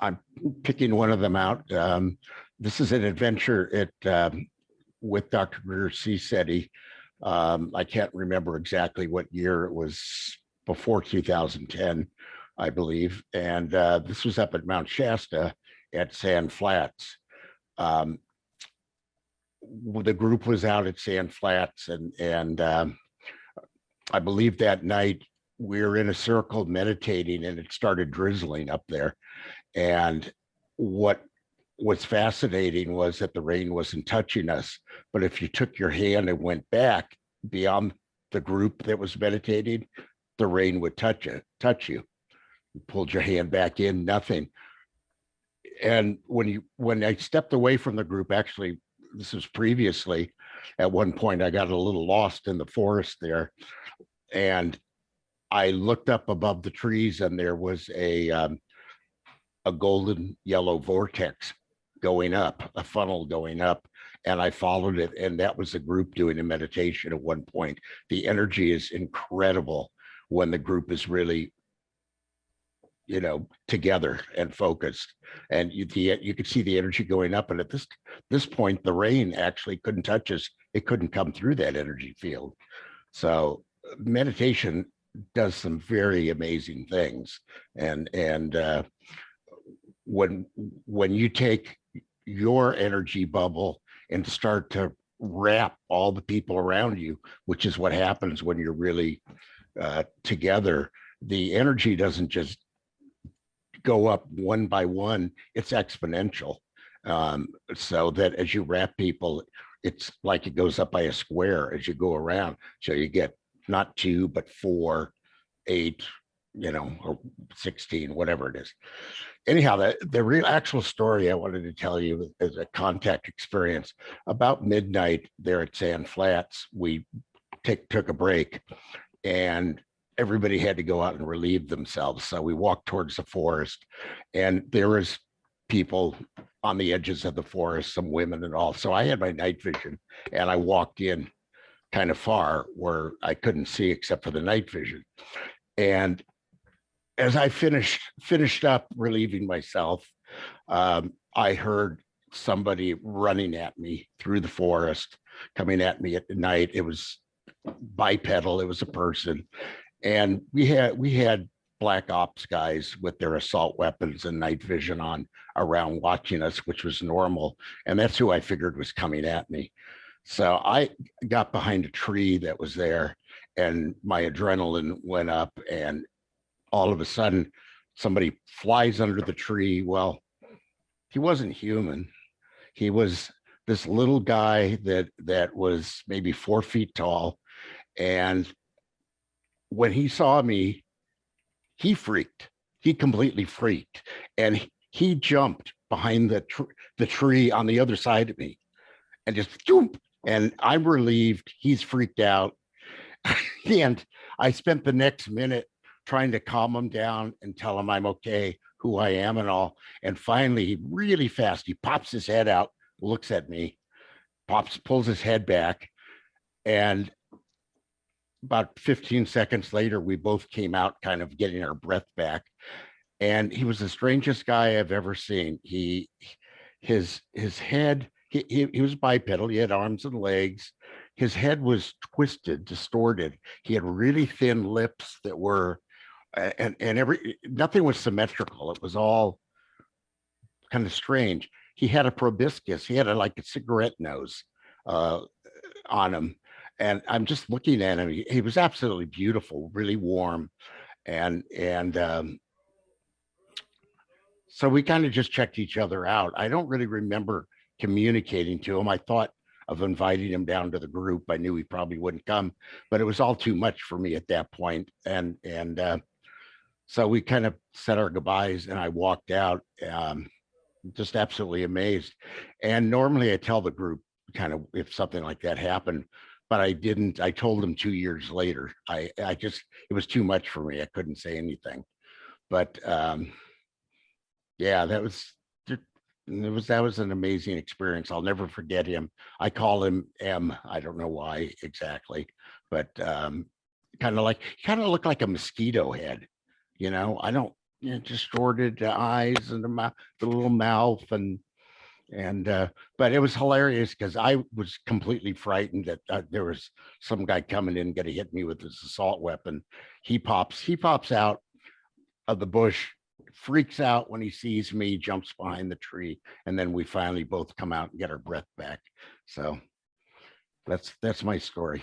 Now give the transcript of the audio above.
I'm picking one of them out. This is an adventure with Dr. Greer C. I can't remember exactly what year it was, before 2010, I believe. And this was up at Mount Shasta at San Flatt. The group was out at San Flatt, and I believe that night we were in a circle meditating, and it started drizzling up there. And what was fascinating was that the rain wasn't touching us, but if you took your hand and went back beyond the group that was meditating, the rain would touch you. You pulled your hand back in, nothing. And when I stepped away from the group, actually, this was previously, at one point I got a little lost in the forest there, and I looked up above the trees, and there was a golden yellow vortex going up, a funnel going up, and I followed it, and that was the group doing a meditation at one point. The energy is incredible when the group is really, together and focused, and you could see the energy going up. And at this point, the rain actually couldn't touch us. It couldn't come through that energy field. So meditation does some very amazing things. And when you take your energy bubble and start to wrap all the people around you, which is what happens when you're really together, the energy doesn't just go up one by one, it's exponential. So that as you wrap people, it's like it goes up by a square as you go around. So you get not 2, but 4, 8, or 16, whatever it is. Anyhow, the real actual story I wanted to tell you is a contact experience. About midnight there at San Flatt, we took a break, and everybody had to go out and relieve themselves. So we walked towards the forest, and there was people on the edges of the forest, some women and all. So I had my night vision, and I walked in kind of far where I couldn't see except for the night vision. And as I finished up relieving myself, I heard somebody running at me through the forest, coming at me at night. It was bipedal. It was a person. And we had black ops guys with their assault weapons and night vision on around watching us, which was normal. And that's who I figured was coming at me. So I got behind a tree that was there, and my adrenaline went up, and all of a sudden somebody flies under the tree. Well, he wasn't human. He was this little guy that was maybe 4 feet tall. And when he saw me, he freaked. He completely freaked, and he jumped behind the tree on the other side of me, and just jump. And I'm relieved. He's freaked out, and I spent the next minute trying to calm him down and tell him I'm okay, who I am, and all. And finally, really fast, he pops his head out, looks at me, pulls his head back, and about 15 seconds later, we both came out kind of getting our breath back. And he was the strangest guy I've ever seen. His head, he was bipedal. He had arms and legs. His head was twisted, distorted. He had really thin lips that were, and nothing was symmetrical. It was all kind of strange. He had a proboscis. He had like a cigarette nose on him. And I'm just looking at him. He was absolutely beautiful, really warm. And so we kind of just checked each other out. I don't really remember communicating to him. I thought of inviting him down to the group. I knew he probably wouldn't come, but it was all too much for me at that point. And so we kind of said our goodbyes, and I walked out, just absolutely amazed. And normally I tell the group kind of if something like that happened, but I didn't. I told them 2 years later. It was too much for me. I couldn't say anything. But yeah, that was an amazing experience. I'll never forget him. I call him M. I don't know why exactly, but kind of looked like a mosquito head. I don't distorted eyes and the little mouth but it was hilarious because I was completely frightened that there was some guy coming in going to hit me with his assault weapon. He pops out of the bush, freaks out when he sees me, jumps behind the tree, and then we finally both come out and get our breath back. So that's my story.